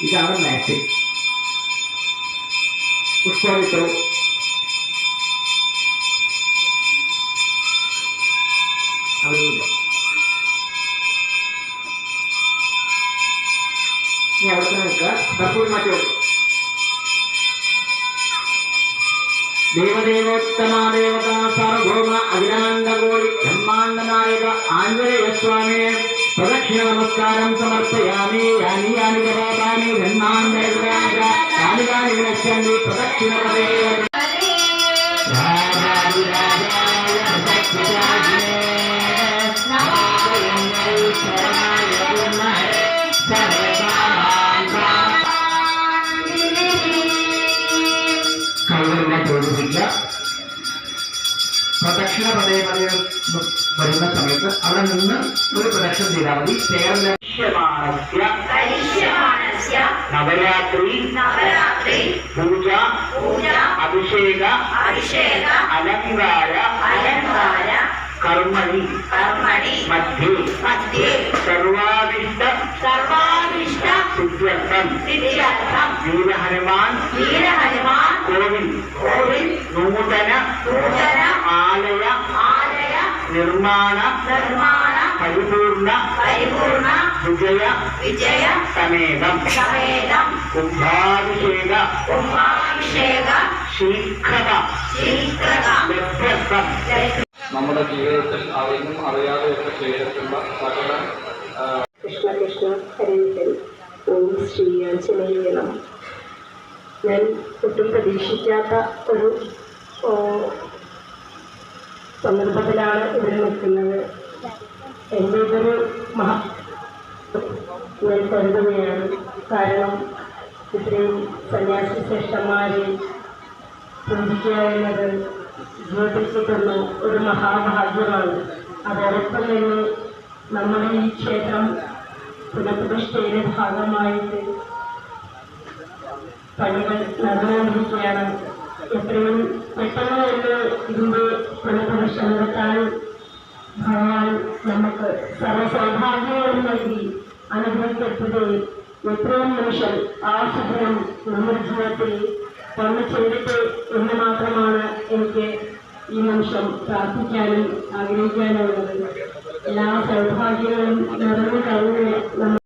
ഇതാണ് മാച്ചിങ്. പുഷ്പമിട്ടു. ഇനി അവിടെ നിൽക്കുക. കർപ്പൂരം മാറ്റി വെക്കും. ദേവദേവോത്തമാദേവതാ സാർവഭൗമ അഖിലാണ്ടകോടി ബ്രഹ്മാണ്ഡ നായക ആഞ്ജനേയസ്വാമിയെ പ്രദക്ഷിണ നമസ്കാരം സമർപ്പയാമി. യാനി യാനി ജപാപാനി ബ്രഹ്മാണ്ഡാനി വിലക്ഷന്തി പ്രദക്ഷിണ പ്രദക്ഷിണ പദേ വരുന്ന സമയത്ത് അവിടെ നിന്ന് ഒരു പ്രദക്ഷിണം ചെയ്താൽ മതി. നവരാത്രി പൂജ അഭിഷേക അലങ്കാര കർമ്മണി മധ്യേ സർവാദിഷ്ട സിദ്ധ്യർത്ഥം വീരഹനുമാൻ കോവിൽ നൂതന ആലയ നിർമ്മാണ പരിപൂർണ വിജയ സമേതം കുംഭാഭിഷേക ശീഘ്രത ലഭ്യത്വം. നമ്മുടെ ജീവിതത്തിൽ അറിഞ്ഞും അറിയാതെയൊക്കെ ചെയ്തിട്ടുള്ള സകല കൃഷ്ണ കൃഷ്ണ ഹരി ഹരി ഓം ശ്രീ ആഞ്ജനേയ നമഃ. ഞാൻ ഒട്ടും പ്രതീക്ഷിക്കാത്ത ഒരു സന്ദർഭത്തിലാണ് ഇവിടെ നിൽക്കുന്നത്. എൻ്റെ ഇതൊരു ഞാൻ കരുതുകയാണ്. കാരണം ഇത്രയും സന്യാസി ശ്രേഷ്ഠന്മാരെ പൂജിക്കുക എന്നത് ജീവിതത്തിൽ കിട്ടുന്ന ഒരു മഹാഭാഗ്യമാണ്. അതോടൊപ്പം തന്നെ നമ്മുടെ ഈ ക്ഷേത്രം പുനഃപ്രതിഷ്ഠയുടെ ഭാഗമായിട്ട് പണികൾ നടന്നുകൊണ്ടിരിക്കുകയാണ്. എത്രയും പെട്ടെന്ന് തന്നെ ഇതിൻ്റെ പുനഃപ്രതിഷ്ഠ നടത്താൻ ഭഗവാൻ നമുക്ക് സർവ്വസൗഭാഗ്യങ്ങളും നൽകി അനുഭവിക്കപ്പെടുകയും എത്രയും നിമിഷം ആ സുഖം നമ്മുടെ ജീവിതത്തിൽ വന്നു ചെയ്തിട്ട് എന്ന് മാത്രമാണ് എനിക്ക് ഈ നിമിഷം പ്രാർത്ഥിക്കാനും ആഗ്രഹിക്കാനുള്ളത്. എല്ലാ സൗഭാഗ്യങ്ങളും നിറഞ്ഞു കഴിഞ്ഞ്